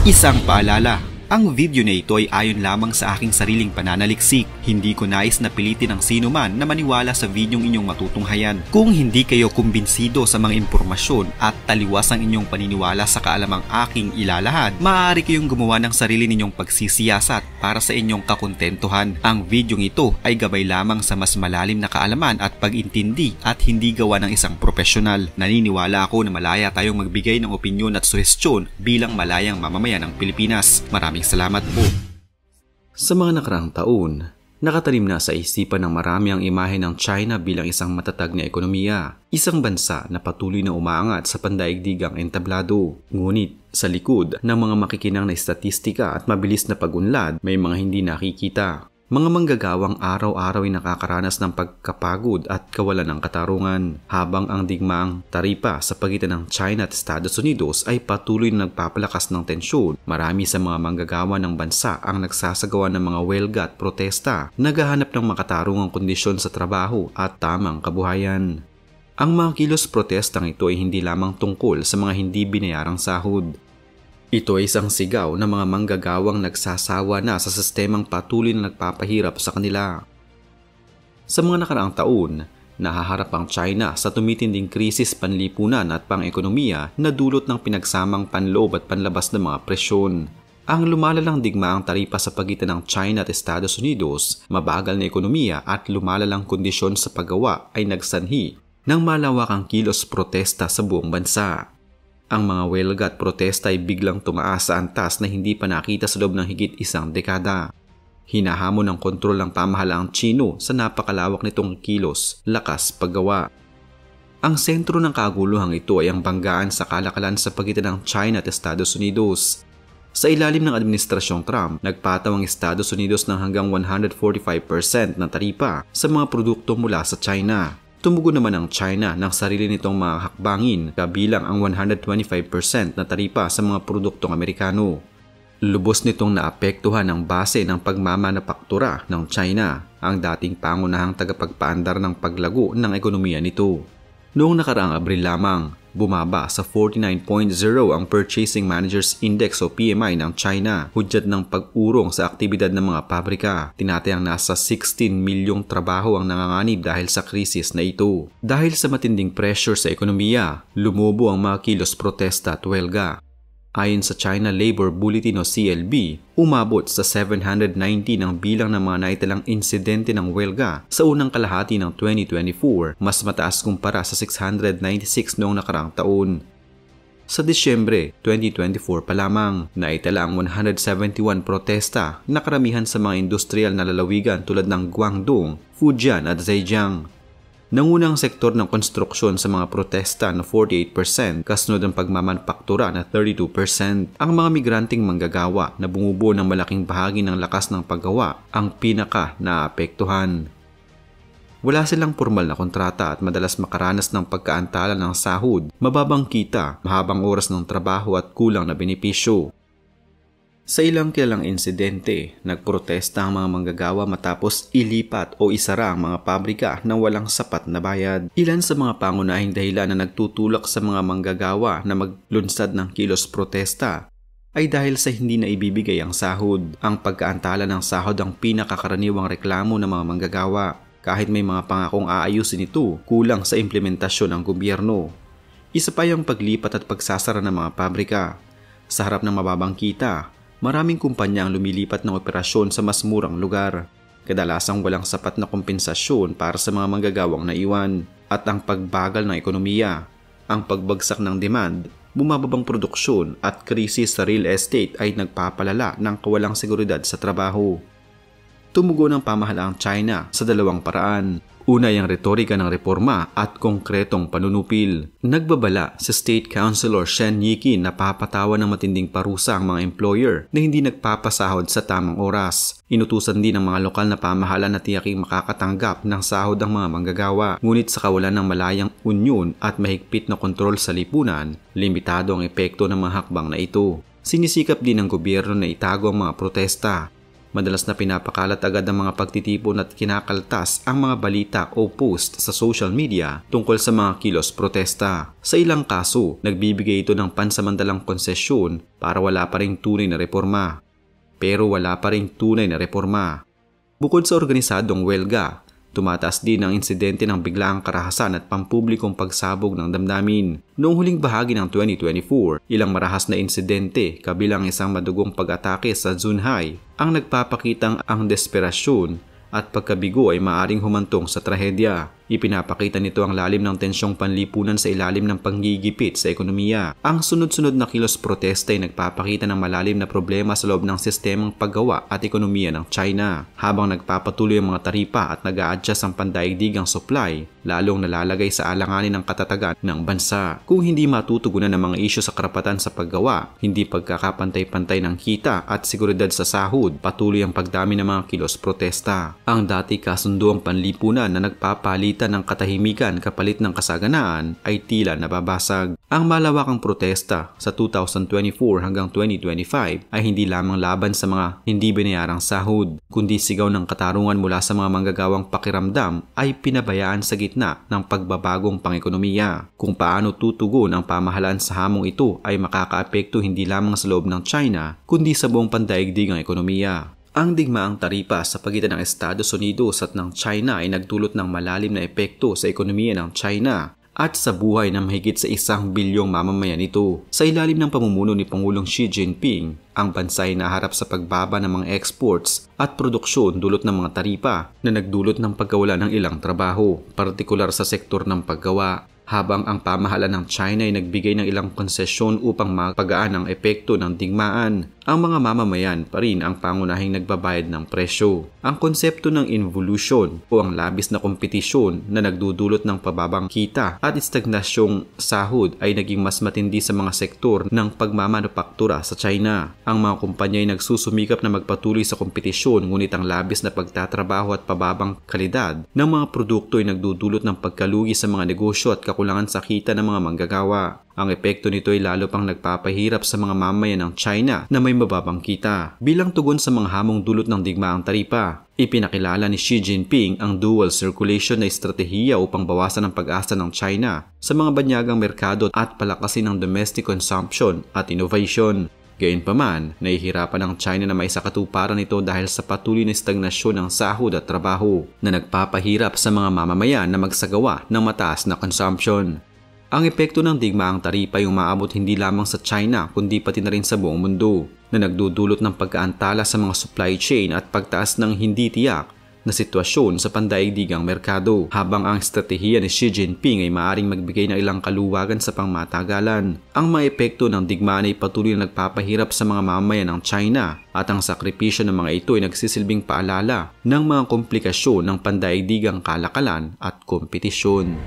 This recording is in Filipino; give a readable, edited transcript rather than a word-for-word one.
Isang paalala, ang video na ito ay ayon lamang sa aking sariling pananaliksik. Hindi ko nais na pilitin ang sino man na maniwala sa videong inyong matutunghayan. Kung hindi kayo kumbinsido sa mga impormasyon at taliwas ang inyong paniniwala sa kaalamang aking ilalahad, maaari kayong gumawa ng sarili ninyong pagsisiyasat para sa inyong kakontentuhan. Ang videong ito ay gabay lamang sa mas malalim na kaalaman at pag-intindi at hindi gawa ng isang profesional. Naniniwala ako na malaya tayong magbigay ng opinyon at suhestyon bilang malayang mamamayan ng Pilipinas. Maraming salamat po. Sa mga nakaraang taon, nakatanim na sa isipan ng marami ang imahe ng China bilang isang matatag na ekonomiya, isang bansa na patuloy na umaangat sa pandaigdigang entablado. Ngunit sa likod ng mga makikinang na estatistika at mabilis na pag-unlad, may mga hindi nakikita. Mga manggagawang araw-araw ay nakakaranas ng pagkapagod at kawalan ng katarungan, habang ang digmaang taripa sa pagitan ng China at Estados Unidos ay patuloy na nagpapalakas ng tensyon. Marami sa mga manggagawa ng bansa ang nagsasagawa ng mga welga at protesta, naghahanap ng makatarungang kondisyon sa trabaho at tamang kabuhayan. Ang mga kilos protestang ito ay hindi lamang tungkol sa mga hindi binayarang sahod. Ito ay isang sigaw ng mga manggagawang nagsasawa na sa sistemang patuloy na nagpapahirap sa kanila. Sa mga nakaraang taon, nahaharap ang China sa tumitinding krisis panlipunan at pang-ekonomiya na dulot ng pinagsamang panloob at panlabas ng mga presyon. Ang lumalalang digmaang taripa sa pagitan ng China at Estados Unidos, mabagal na ekonomiya at lumalalang kondisyon sa paggawa ay nagsanhi ng malawakang kilos protesta sa buong bansa. Ang mga welga at protesta ay biglang tumaas sa antas na hindi pa nakita sa loob ng higit isang dekada. Hinahamon ng kontrol ng pamahalaang Chino sa napakalawak nitong kilos, lakas paggawa. Ang sentro ng kaguluhang ito ay ang banggaan sa kalakalan sa pagitan ng China at Estados Unidos. Sa ilalim ng Administrasyong Trump, nagpataw ang Estados Unidos ng hanggang 145% na taripa sa mga produkto mula sa China. Tumugon naman ang China ng sarili nitong mga hakbangin kabilang ang 125% na taripa sa mga produktong Amerikano. Lubos nitong naapektuhan ang base ng pagmamanapaktura ng China, ang dating pangunahang tagapagpaandar ng paglago ng ekonomiya nito. Noong nakaraang Abril lamang, bumaba sa 49.0 ang Purchasing Managers Index o PMI ng China, hudyat ng pag-urong sa aktibidad ng mga pabrika. Tinatayang nasa 16 milyong trabaho ang nanganganib dahil sa krisis na ito. Dahil sa matinding pressure sa ekonomiya, lumubo ang mga kilos protesta at welga. Ayon sa China Labor Bulletin o CLB, umabot sa 790 ang bilang ng mga naitalang insidente ng welga sa unang kalahati ng 2024, mas mataas kumpara sa 696 noong nakaraang taon. Sa Disyembre 2024 pa lamang, naitala ang 171 protesta na karamihan sa mga industrial na lalawigan tulad ng Guangdong, Fujian at Zhejiang. Nangunang sektor ng konstruksyon sa mga protesta na 48%, kasunod ang pagmamanupaktura na 32%. Ang mga migranteng manggagawa na bumubuo ng malaking bahagi ng lakas ng paggawa ang pinaka naapektuhan. Wala silang formal na kontrata at madalas makaranas ng pagkaantala ng sahod, mababang kita, mahabang oras ng trabaho at kulang na benepisyo. Sa ilang kilalang insidente, nagprotesta ang mga manggagawa matapos ilipat o isara ang mga pabrika na walang sapat na bayad. Ilan sa mga pangunahing dahilan na nagtutulak sa mga manggagawa na maglunsad ng kilos protesta ay dahil sa hindi na ibibigay ang sahod. Ang pagkaantala ng sahod ang pinakakaraniwang reklamo ng mga manggagawa. Kahit may mga pangakong aayusin ito, kulang sa implementasyon ng gobyerno. Isa pa yung paglipat at pagsasara ng mga pabrika. Sa harap ng mababang kita, maraming kumpanya ang lumilipat ng operasyon sa mas murang lugar. Kadalasang walang sapat na kompensasyon para sa mga manggagawang naiwan. At ang pagbagal ng ekonomiya, ang pagbagsak ng demand, bumababang produksyon at krisis sa real estate ay nagpapalala ng kawalang seguridad sa trabaho. Tumugon ang pamahalaang China sa dalawang paraan. Una ay ang retorika ng reforma at konkretong panunupil. Nagbabala si State Councilor Shen Yiqin na papatawan ng matinding parusa ang mga employer na hindi nagpapasahod sa tamang oras. Inutusan din ng mga lokal na pamahalaan na tiyaking makakatanggap ng sahod ang mga manggagawa. Ngunit sa kawalan ng malayang unyon at mahigpit na kontrol sa lipunan, limitado ang epekto ng mga hakbang na ito. Sinisikap din ng gobyerno na itago ang mga protesta. Madalas na pinapakalat agad ang mga pagtitipon at kinakaltas ang mga balita o post sa social media tungkol sa mga kilos protesta. Sa ilang kaso, nagbibigay ito ng pansamantalang konsesyon para wala pa ring tunay na reforma. Pero wala pa ring tunay na reforma. Bukod sa organisadong welga, tumataas din ang insidente ng biglaang karahasan at pampublikong pagsabog ng damdamin. Noong huling bahagi ng 2024, ilang marahas na insidente kabilang isang madugong pag-atake sa Zunhai ang nagpapakitang ang desperasyon at pagkabigo ay maaring humantong sa trahedya. Ipinapakita nito ang lalim ng tensyong panlipunan sa ilalim ng panggigipit sa ekonomiya. Ang sunod-sunod na kilos protesta ay nagpapakita ng malalim na problema sa loob ng sistemang paggawa at ekonomiya ng China. Habang nagpapatuloy ang mga taripa at nag-a-adjust ang pandaigdigang supply, lalong nalalagay sa alanganin ng katatagan ng bansa. Kung hindi matutugunan ang mga isyu sa karapatan sa paggawa, hindi pagkakapantay-pantay ng kita at seguridad sa sahod, patuloy ang pagdami ng mga kilos protesta. Ang dati kasunduang panlipunan na nagpapalitan ng katahimikan kapalit ng kasaganaan ay tila nababasag. Ang malawakang protesta sa 2024 hanggang 2025 ay hindi lamang laban sa mga hindi binayarang sahod, kundi sigaw ng katarungan mula sa mga manggagawang pakiramdam ay pinabayaan sa gitna ng pagbabagong pang-ekonomiya. Kung paano tutugon ang pamahalaan sa hamong ito ay makakaapekto hindi lamang sa loob ng China, kundi sa buong pandaigdigang ekonomiya. Ang digmaang taripa sa pagitan ng Estados Unidos at ng China ay nagdulot ng malalim na epekto sa ekonomiya ng China at sa buhay ng mahigit sa 1 bilyong mamamayan nito. Sa ilalim ng pamumuno ni Pangulong Xi Jinping, ang bansa ay naharap sa pagbaba ng mga exports at produksyon dulot ng mga taripa na nagdulot ng pagkawala ng ilang trabaho, partikular sa sektor ng paggawa. Habang ang pamahalaan ng China ay nagbigay ng ilang konsesyon upang mapagaan ang epekto ng digmaan, ang mga mamamayan pa rin ang pangunahing nagbabayad ng presyo. Ang konsepto ng involution o ang labis na kompetisyon na nagdudulot ng pababang kita at stagnasyong sahod ay naging mas matindi sa mga sektor ng pagmamanufaktura sa China. Ang mga kumpanya ay nagsusumikap na magpatuloy sa kompetisyon, ngunit ang labis na pagtatrabaho at pababang kalidad ng mga produkto ay nagdudulot ng pagkalugi sa mga negosyo at kakulangan sa kita ng mga manggagawa. Ang epekto nito ay lalo pang nagpapahirap sa mga mamamayan ng China na may mababang kita. Bilang tugon sa mga hamong dulot ng digmaang taripa, ipinakilala ni Xi Jinping ang dual circulation na estratehiya upang bawasan ang pag-asa ng China sa mga banyagang merkado at palakasin ang domestic consumption at innovation. Gayunpaman, nahihirapan ang China na maisakatuparan ito dahil sa patuloy na stagnasyon ng sahod at trabaho na nagpapahirap sa mga mamamayan na magsagawa ng mataas na consumption. Ang epekto ng digmaang taripa ay umaabot hindi lamang sa China kundi pati na rin sa buong mundo na nagdudulot ng pagkaantala sa mga supply chain at pagtaas ng hindi tiyak na sitwasyon sa pandaigdigang merkado, habang ang estratehiya ni Xi Jinping ay maaaring magbigay ng ilang kaluwagan sa pangmatagalan. Ang mga epekto ng digmaan ay patuloy na nagpapahirap sa mga mamamayan ng China at ang sakripisyo ng mga ito ay nagsisilbing paalala ng mga komplikasyon ng pandaigdigang kalakalan at kompetisyon.